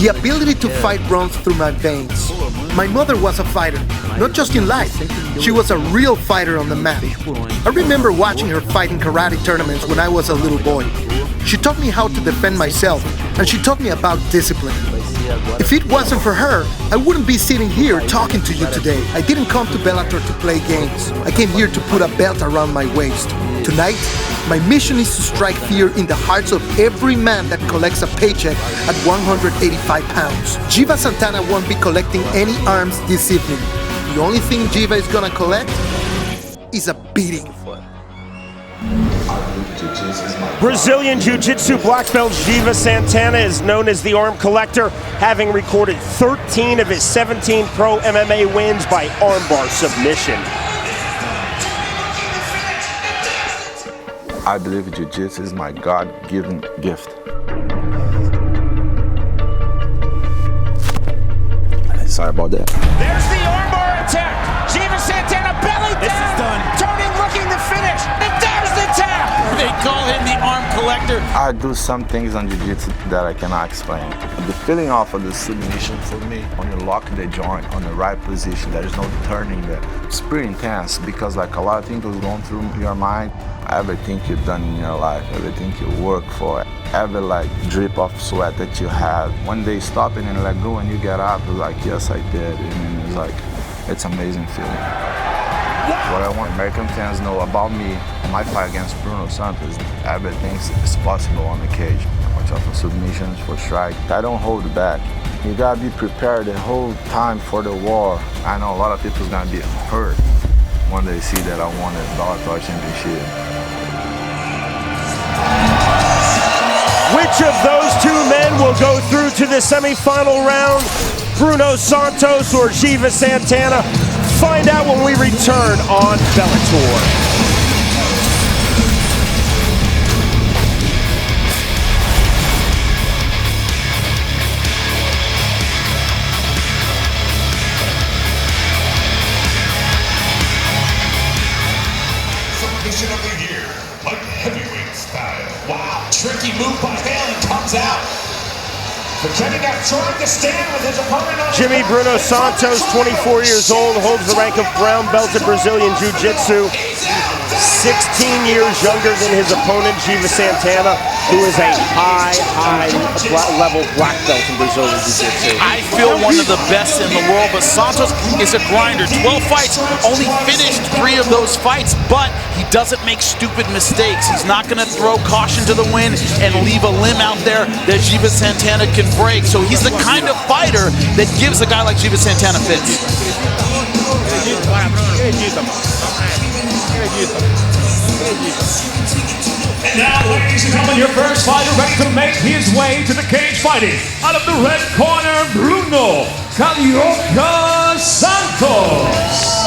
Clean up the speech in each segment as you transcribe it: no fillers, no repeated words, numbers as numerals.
The ability to fight runs through my veins. My mother was a fighter, not just in life. She was a real fighter on the mat. I remember watching her fight in karate tournaments when I was a little boy. She taught me how to defend myself, and she taught me about discipline. If it wasn't for her, I wouldn't be sitting here talking to you today. I didn't come to Bellator to play games. I came here to put a belt around my waist. Tonight, my mission is to strike fear in the hearts of every man that collects a paycheck at 185 pounds. Jiva Santannah won't be collecting any arms this evening. The only thing Jiva is gonna collect is a beating. Brazilian Jiu-Jitsu black belt Jiva Santannah is known as the arm collector, having recorded 13 of his 17 pro MMA wins by armbar submission. I believe Jiu-Jitsu is my God-given gift. Sorry about that. There's the armbar attack. Jiva Santannah belly down. This is done. Turning, looking to finish. And there's the tap. They call him the arm collector. I do some things on Jiu-Jitsu that I cannot explain. The feeling of the submission for me, when you lock the joint on the right position, there is no turning there. It's pretty intense because like a lot of things will go through your mind. Everything you've done in your life, everything you work for, every like drip of sweat that you had. When they stop it and let go and you get up, it's like, yes, I did. And it's like, it's amazing feeling. What I want American fans to know about me, my fight against Bruno Santosss, everything is possible on the cage. Watch out for submissions, for strike. I don't hold back. You gotta be prepared the whole time for the war. I know a lot of people's gonna be hurt when they see that I won the Bellator championship. Which of those two men will go through to the semifinal round? Bruno Santosss or Jiva Santannah? Find out when we return on Bellator. Submission of the year, like heavyweight style. Wow, tricky move by Halen, comes out. Pretending not trying to stand with his opponent on Jimmy Bruno Santosss, 24 years old, holds the rank of brown belt in Brazilian Jiu-Jitsu. 16 years younger than his opponent, Jiva Santannah, who is a high-level black belt in Brazilian Jiu-Jitsu. I feel one of the best in the world, but Santosss is a grinder. 12 fights, only finished 3 of those fights, but he doesn't make stupid mistakes. He's not going to throw caution to the wind and leave a limb out there that Jiva Santannah can break. So he's the kind of fighter that gives a guy like Jiva Santannah fits. And now, ladies and gentlemen, your first fighter ready to make his way to the cage fighting. Out of the red corner, Bruno Carioca Santosss.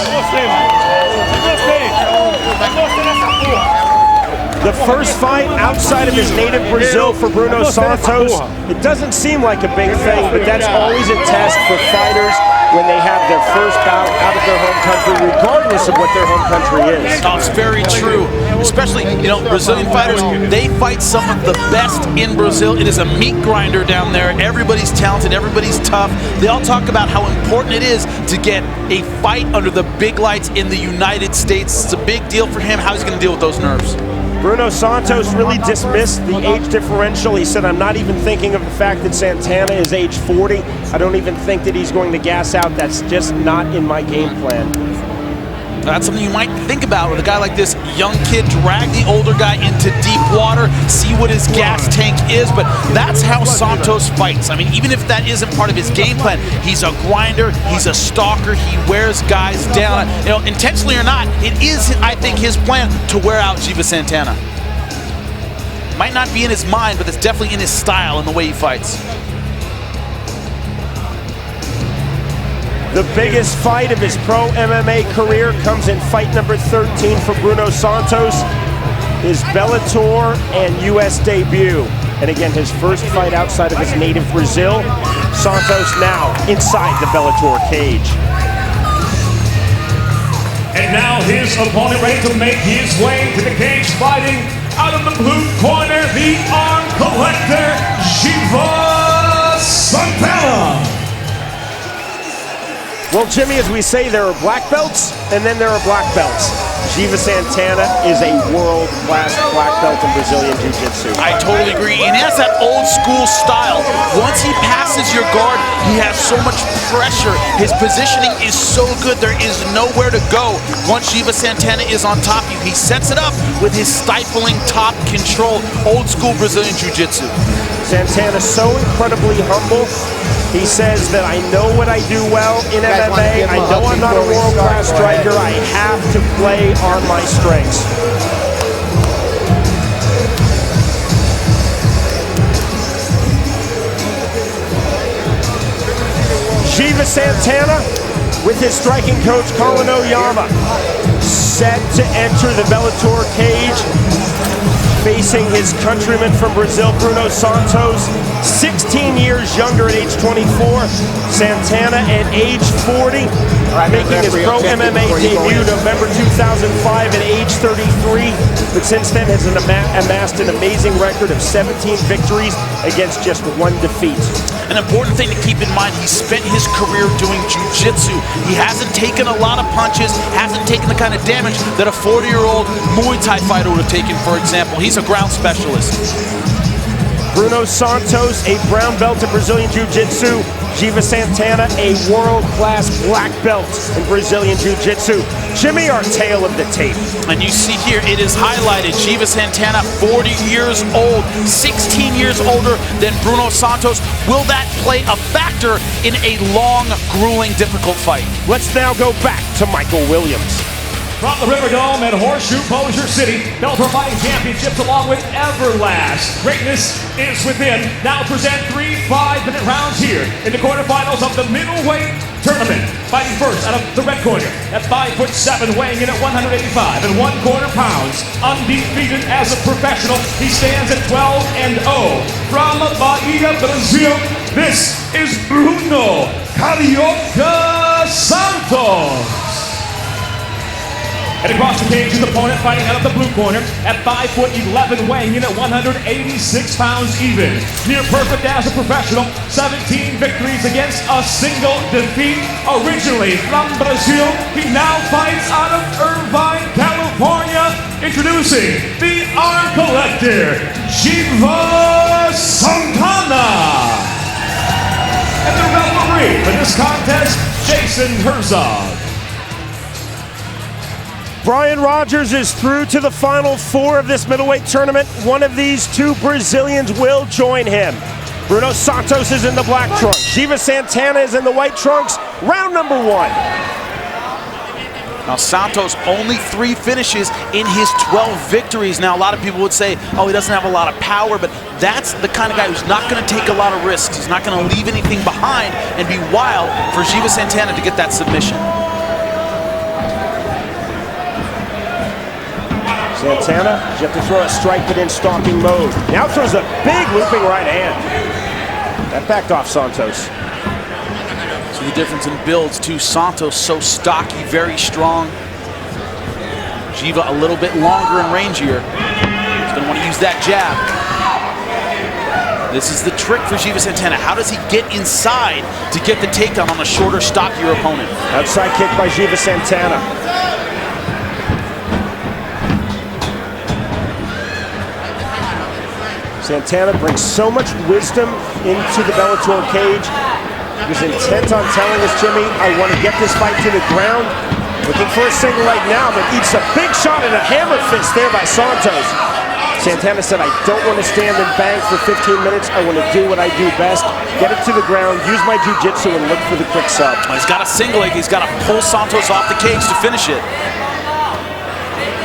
The first fight outside of his native Brazil for Bruno Santosss, it doesn't seem like a big thing, but that's always a test for fighters when they have their first bout out of their home country, regardless of what their home country is. Oh, it's very true. Especially, Brazilian fighters, they fight some of the best in Brazil. It is a meat grinder down there. Everybody's talented, everybody's tough. They all talk about how important it is to get a fight under the big lights in the United States. It's a big deal for him. How he's going to deal with those nerves. Bruno Santosss really dismissed the age differential. He said, I'm not even thinking of the fact that Santannah is age 40. I don't even think that he's going to gas out. That's just not in my game plan. That's something you might think about with a guy like this young kid. Drag the older guy into deep water, see what his gas tank is, but that's how Santosss fights. I mean, even if that isn't part of his game plan, he's a grinder, he's a stalker, he wears guys down. Intentionally or not, it is, I think, his plan to wear out Jiva Santannah. Might not be in his mind, but it's definitely in his style and the way he fights. The biggest fight of his pro MMA career comes in fight number 13 for Bruno Santosss, his Bellator and US debut. And again, his first fight outside of his native Brazil. Santosss now inside the Bellator cage. And now his opponent ready to make his way to the cage fighting. Out of the blue corner, the arm collector, Jiva Santannah. Well, Jimmy, as we say, there are black belts, and then there are black belts. Giva Santannah is a world-class black belt in Brazilian Jiu-Jitsu. I totally agree. And he has that old-school style. Once he passes your guard, he has so much pressure. His positioning is so good, there is nowhere to go. Once Giva Santannah is on top of you, he sets it up with his stifling top control. Old-school Brazilian Jiu-Jitsu. Santannah so incredibly humble. He says that I know what I do well in MMA. I know I'm not a world-class striker. I have to play on my strengths. Giva Santannah with his striking coach Colin Oyama set to enter the Bellator cage, facing his countryman from Brazil, Bruno Santosss, 16 years younger at age 24. Santannah at age 40, making his pro MMA debut November 2005 at age 33, but since then has amassed an amazing record of 17 victories against just 1 defeat. An important thing to keep in mind, he spent his career doing jiu-jitsu. He hasn't taken a lot of punches, hasn't taken the kind of damage that a 40-year-old Muay Thai fighter would have taken, for example. He's a ground specialist. Bruno Santosss, a brown belt in Brazilian Jiu-Jitsu. Giva Santannah, a world-class black belt in Brazilian Jiu-Jitsu. Jimmy, our tale of the tape. And you see here, it is highlighted. Giva Santannah, 40 years old, 16 years older than Bruno Santosss. Will that play a factor in a long, grueling, difficult fight? Let's now go back to Michael Williams. From the Riverdome at Horseshoe Bossier City, Bellator Fighting Championships along with Everlast. Greatness is within. Now present 3 5-minute rounds here in the quarterfinals of the middleweight tournament. Fighting first out of the red corner at 5'7", weighing in at 185 1/4 pounds. Undefeated as a professional, he stands at 12-0. From Bahia, Brazil, this is Bruno Carioca Santosss. And across the cage, his opponent fighting out of the blue corner at 5'11", weighing in at 186 pounds even. Near perfect as a professional, 17 victories against a single defeat. Originally from Brazil, he now fights out of Irvine, California. Introducing the Arm Collector, Giva Santannah. And the referee for this contest, Jason Herzog. Brian Rogers is through to the final 4 of this middleweight tournament. One of these 2 Brazilians will join him. Bruno Santosss is in the black trunks. Giva Santannah is in the white trunks. Round number 1. Now Santosss only 3 finishes in his 12 victories. Now a lot of people would say, oh, he doesn't have a lot of power, but that's the kind of guy who's not going to take a lot of risks. He's not going to leave anything behind and be wild for Giva Santannah to get that submission. Santannah, you have to throw a strike but in stalking mode. Now throws a big looping right hand. That backed off Santosss. So the difference in builds too. Santosss so stocky, very strong. Giva a little bit longer and rangier. He's going to want to use that jab. This is the trick for Giva Santannah. How does he get inside to get the takedown on a shorter, stockier opponent? Outside kick by Giva Santannah. Santannah brings so much wisdom into the Bellator cage. He was intent on telling us, Jimmy, I want to get this fight to the ground. Looking for a single leg now, but eats a big shot and a hammer fist there by Santosss. Santannah said, I don't want to stand and bang for 15 minutes. I want to do what I do best. Get it to the ground, use my jiu-jitsu, and look for the quick sub. He's got a single leg. He's got to pull Santosss off the cage to finish it.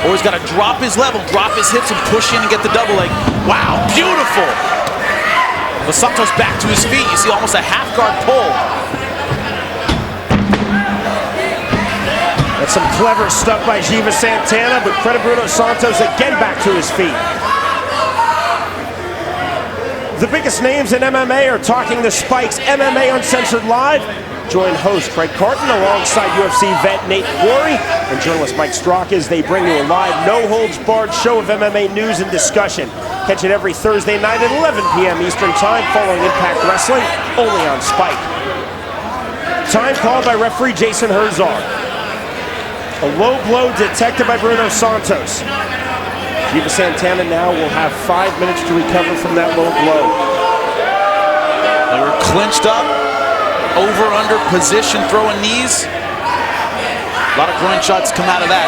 Or he's got to drop his level, drop his hips, and push in and get the double leg. Wow, beautiful! But Santosss back to his feet. You see almost a half-guard pull. That's some clever stuff by Giva Santannah, but credit Bruno Santosss again back to his feet. The biggest names in MMA are talking the spikes. MMA Uncensored Live. Join host Craig Carton alongside UFC vet Nate Quarry and journalist Mike Strock as they bring you a live, no-holds-barred show of MMA news and discussion. Catch it every Thursday night at 11 p.m. Eastern Time following Impact Wrestling, only on Spike. Time called by referee Jason Herzog. A low blow detected by Bruno Santosss. Giva Santannah now will have 5 minutes to recover from that low blow. They were clinched up, over-under position, throwing knees. A lot of groin shots come out of that.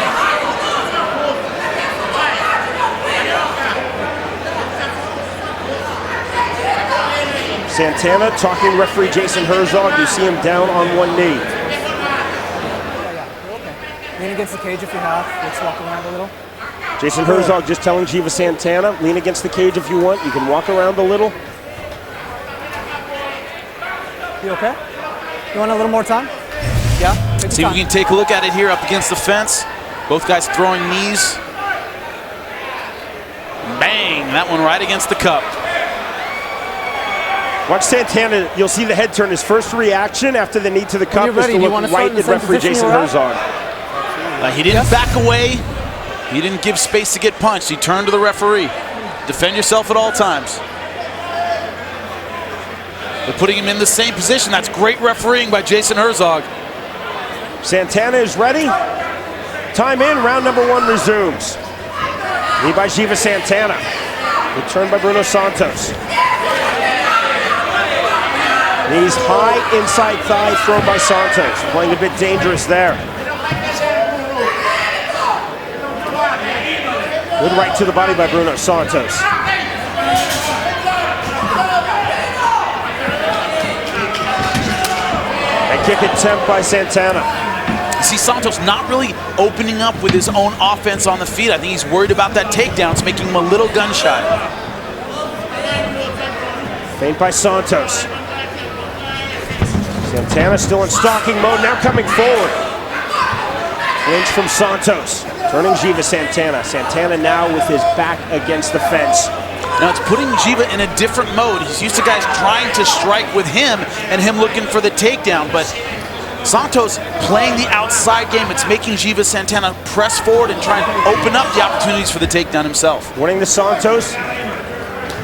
Santannah talking to referee Jason Herzog. You see him down on one knee. Lean against the cage if you have. Let's walk around a little. Jason Herzog just telling Giva Santannah, lean against the cage if you want. You can walk around a little. You okay? You want a little more time? Yeah? See if we can take a look at it here up against the fence. Both guys throwing knees. Bang! That one right against the cup. Watch Santannah, you'll see the head turn. His first reaction after the knee to the cup is to look right at referee Jason Herzog. He didn't back away. He didn't give space to get punched. He turned to the referee. Defend yourself at all times. They're putting him in the same position. That's great refereeing by Jason Herzog. Santannah is ready. Time in, round number 1 resumes. Knee by Giva Santannah. Returned by Bruno Santosss. Knees high, inside thigh thrown by Santosss. Playing a bit dangerous there. Good right to the body by Bruno Santosss. And kick attempt by Santannah. See Santosss not really opening up with his own offense on the feet. I think he's worried about that takedown. It's making him a little gun-shy. Feint by Santosss. Santannah still in stalking mode, now coming forward. Clinch from Santosss. Turning Giva Santannah. Santannah now with his back against the fence. Now it's putting Giva in a different mode. He's used to guys trying to strike with him and him looking for the takedown, but Santosss playing the outside game. It's making Giva Santannah press forward and try and open up the opportunities for the takedown himself. Warning to Santosss.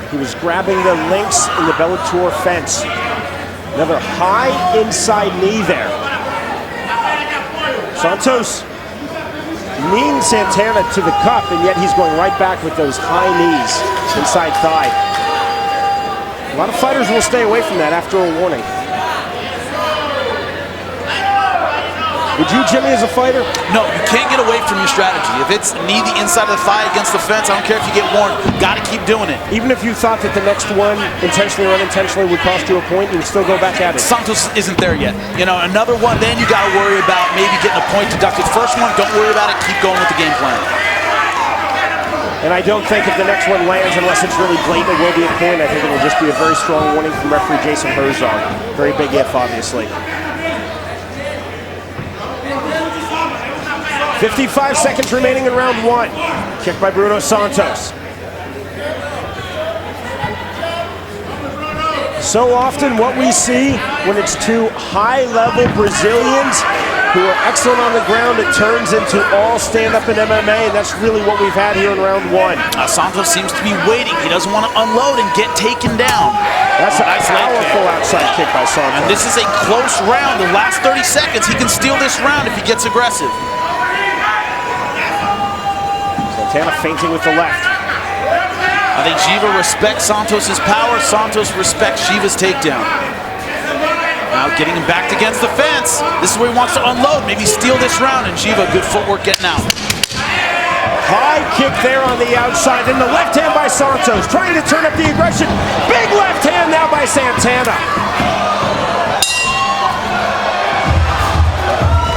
He was grabbing the links in the Bellator fence. Another high inside knee there. Santosss kneeing Santannah to the cup, and yet he's going right back with those high knees, inside thigh. A lot of fighters will stay away from that after a warning. Would you, Jimmy, as a fighter? No, you can't get away from your strategy. If it's knee the inside of the thigh against the fence, I don't care if you get warned, got to keep doing it. Even if you thought that the next one, intentionally or unintentionally, would cost you a point, you would still go back at it. Santosss isn't there yet. You know, another one, then you got to worry about maybe getting a point deducted. First one, don't worry about it, keep going with the game plan. And I don't think if the next one lands, unless it's really blatant, it will be a point. I think it will just be a very strong warning from referee Jason Herzog. Very big if, obviously. 55 seconds remaining in round 1. Kick by Bruno Santosss. So often what we see when it's two high-level Brazilians who are excellent on the ground, it turns into all stand-up in MMA, and that's really what we've had here in round 1. Santosss seems to be waiting. He doesn't want to unload and get taken down. That's a powerful outside kick by Santosss. And this is a close round. The last 30 seconds, he can steal this round if he gets aggressive. Santannah feinting with the left. I think Giva respects Santos's power. Santosss respects Giva's takedown. Now getting him back against the fence. This is where he wants to unload, maybe steal this round, and Giva, good footwork getting out. High kick there on the outside, and the left hand by Santosss, trying to turn up the aggression. Big left hand now by Santannah.